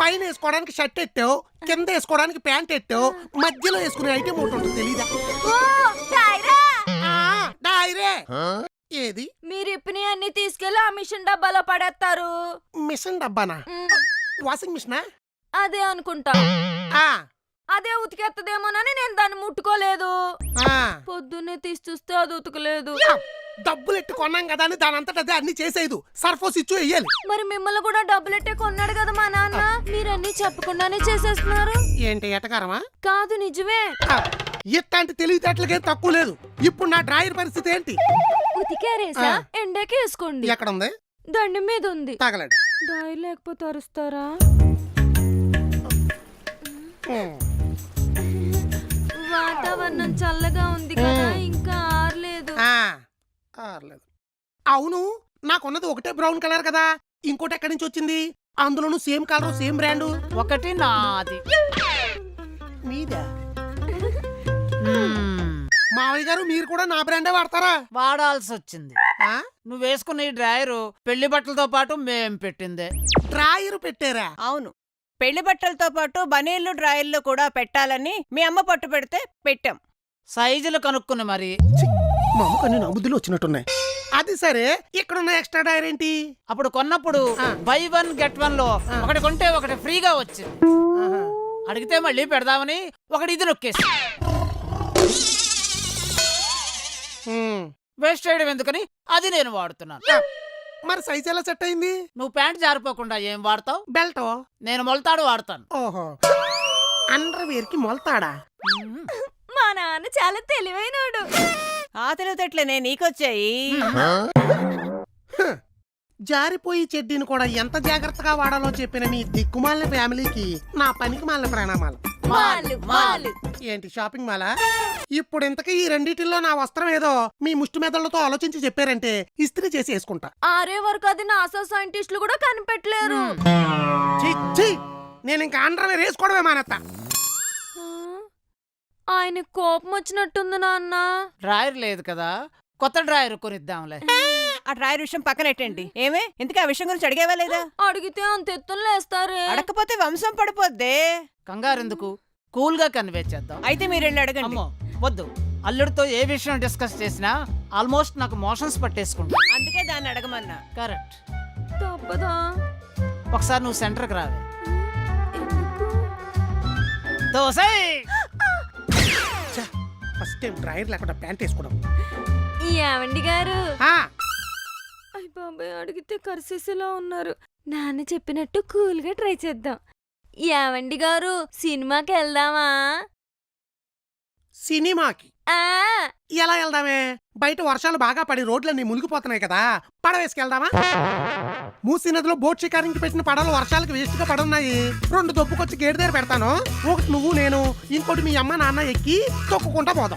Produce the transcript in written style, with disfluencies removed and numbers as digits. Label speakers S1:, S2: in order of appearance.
S1: పైన వేసుకోవడానికి షర్ట్ ఎట్టావు, కింద వేసుకోవడానికి ప్యాంట్ ఎట్టావు, మధ్యలో వేసుకునే ఐటెం ఒకటి ఉంటుంది తెలీదా? డైరే ఏది?
S2: మీరు ఇప్పని అన్ని తీసుకెళ్లి ఆ మిషన్ డబ్బాలో పడేస్తారు.
S1: మిషన్ డబ్బానా? వాషింగ్ మిషనా?
S2: అదే అనుకుంటా.
S1: ఆ,
S2: అదే ఉతికెత్తదేమోనని నేను దాన్ని ముట్టుకోలేదు.
S1: ఆ.
S2: పొద్దున్నే తీసి చూస్తే అది ఉతకలేదు.
S1: డబ్బులు ఎట్టు కొన్నాం కదా అని దాని అంతటా అదే అన్ని చేసేది. సర్ఫో స్విచ్ వేయాలి.
S2: మరి మిమ్మల్ని కూడా డబ్బులెట్టే కొన్నాడు కదా మా నాన్న. మీరన్నీ చెప్పకుండానే చేసేస్తున్నారు.
S1: ఏంటి ఎటకారమా?
S2: కాదు నిజమే.
S1: ఇట్లాంటి తెలివితేటలకేం తక్కువ లేదు. ఇప్పుడు నా డ్రాయర్ పరిస్థితి ఏంటి?
S2: ఉతికారేసా ఎండకి వేసుకోండి.
S1: ఎక్కడ ఉంది?
S2: దండం మీద ఉంది.
S1: తగలడు.
S2: డ్రాయర్ లేకపోతే అరుస్తారా? వాతావరణం చల్లగా ఉంది కదా, ఇంకా ఆరలేదు.
S1: అవును, నాకున్నది ఒకటే బ్రౌన్ కలర్ కదా, ఇంకోటి ఎక్కడి నుంచి వచ్చింది? అందులోనూ సేమ్ కలర్ సేమ్ బ్రాండ్.
S3: ఒకటి నాది.
S1: మీదా? మావయ్య గారు మీరు కూడా నా బ్రాండే వాడతారా?
S3: వాడాల్సి వచ్చింది. నువ్వు వేసుకున్న ఈ డ్రాయరు పెళ్లి బట్టలతో పాటు మేం పెట్టిందే.
S1: డ్రాయర్ పెట్టారా?
S4: అవును, పెళ్లి బట్టలతో పాటు బనీళ్లు డ్రాయర్లు కూడా పెట్టాలని మీ అమ్మ పట్టు పెడితే పెట్టాం.
S3: సైజులు కనుక్కుని మరి.
S1: మా అమ్మ కొన్ని నమ్ముదులు వచ్చినట్టున్నాయి. అది సరే, ఇక్కడున్న ఎక్స్ట్రా డ్రాయర్ ఏంటి?
S3: అప్పుడు కొన్నప్పుడు బై 1 గెట్ 1 లో ఒకటి కొంటే ఒకటి ఫ్రీగా వచ్చింది. అడిగితే మళ్ళీ పెడదామని ఒకటి ఇది నొక్కేసి వేస్ట్ చేయడం ఎందుకని అది నేను వాడుతున్నాను.
S1: మరి సైజ్ ఎలా సెట్ అయింది?
S3: నువ్వు ప్యాంట్ జారిపోకుండా ఏం వాడతావు?
S1: బెల్ట్.
S3: నేను మొలతాడు వాడతాను.
S1: ఓహో, అండర్ వేర్ కి మొలతాడా?
S2: మా నాన్న చాలా తెలివైనడు.
S4: ఆ తెలివితేటలేనే నీకొచ్చాయి.
S1: జారిపోయి చెడ్డీని కూడా ఎంత జాగ్రత్తగా వాడాలో చెప్పిన మీ దిక్కుమాలిన ఫ్యామిలీకి నా పనికి మాలిన ప్రణామాలు. ఏంటి షాపింగ్ మాలా? ఇప్పుడు ఇంతకీ ఈ రెండిటిల్లో నా వస్త్రం ఏదో మీ ముష్టి మెదళ్లతో ఆలోచించి చెప్పారంటే ఇస్త్రీ చేసి వేసుకుంటా.
S2: ఆరే వరకు అది నాసా సైంటిస్టులు కూడా కనిపెట్టలేరు.
S1: నేను ఇంకా అండర్ వేర్ వేసుకోవడమే మానేస్తా.
S2: ఆయన కోపం వచ్చినట్టుంది నాన్న.
S3: డ్రాయర్ లేదు కదా, కొత్త డ్రాయర్ కొనిద్దాంలే.
S4: ఆ డ్రాయర్ విషయం పక్కనెట్టండి. ఏమే ఇంతకీ ఆ విషయం గురించి అడిగేవా లేదా?
S2: అడిగితే అంత ఎత్తులు లేస్తారే.
S4: అడగకపోతే వంశం పడిపోద్దే.
S3: కంగారెందుకు, కూల్ గా కన్వే చేద్దాం.
S4: అయితే మీరు వెళ్ళి అడగండి.
S3: అమ్మో వద్దు, అల్లుడితో ఏ విషయం డిస్కస్ చేసినా ఆల్మోస్ట్ నాకు మోషన్స్ పట్టేసుకుంటా.
S4: అందుకే దాన్ని అడగమన్నా.
S3: కరెక్ట్.
S2: తప్పదా?
S3: ఒకసారి నువ్వు సెంటర్కి రావే.
S2: ఎందుకు?
S3: దోసై
S1: ఫస్ట్ టైం డ్రాయర్ లేకుండా ప్యాంట్ వేసుకోవడం.
S2: ఏమండి గారు?
S1: ఆ,
S2: అయ్య బాబాయ్, అడిగితే కరిసేసేలా ఉన్నారు. నాన్న చెప్పినట్టు కూల్ గా ట్రై చేద్దాం. ఏమండి గారు, సినిమాకి వెళ్దామా?
S1: సినిమాకి
S2: ఆ
S1: ఎలా వెళ్దామే? బయట వర్షాలు బాగా పడి రోడ్లన్నీ మునిగిపోతున్నాయి కదా, పడవేసుకెళ్దామా? మూసీ నదిలో బోట్ షికారింగ్కి పెట్టిన పడవలు వర్షాలకు వేస్ట్ గా పడున్నాయి. 2 దొప్పుకొచ్చి గేటు దగ్గర పెడతాను. ఒకటి నువ్వు నేను, ఇంకోటి మీ అమ్మ నాన్న ఎక్కి తొక్కుకుంటా పోదాం.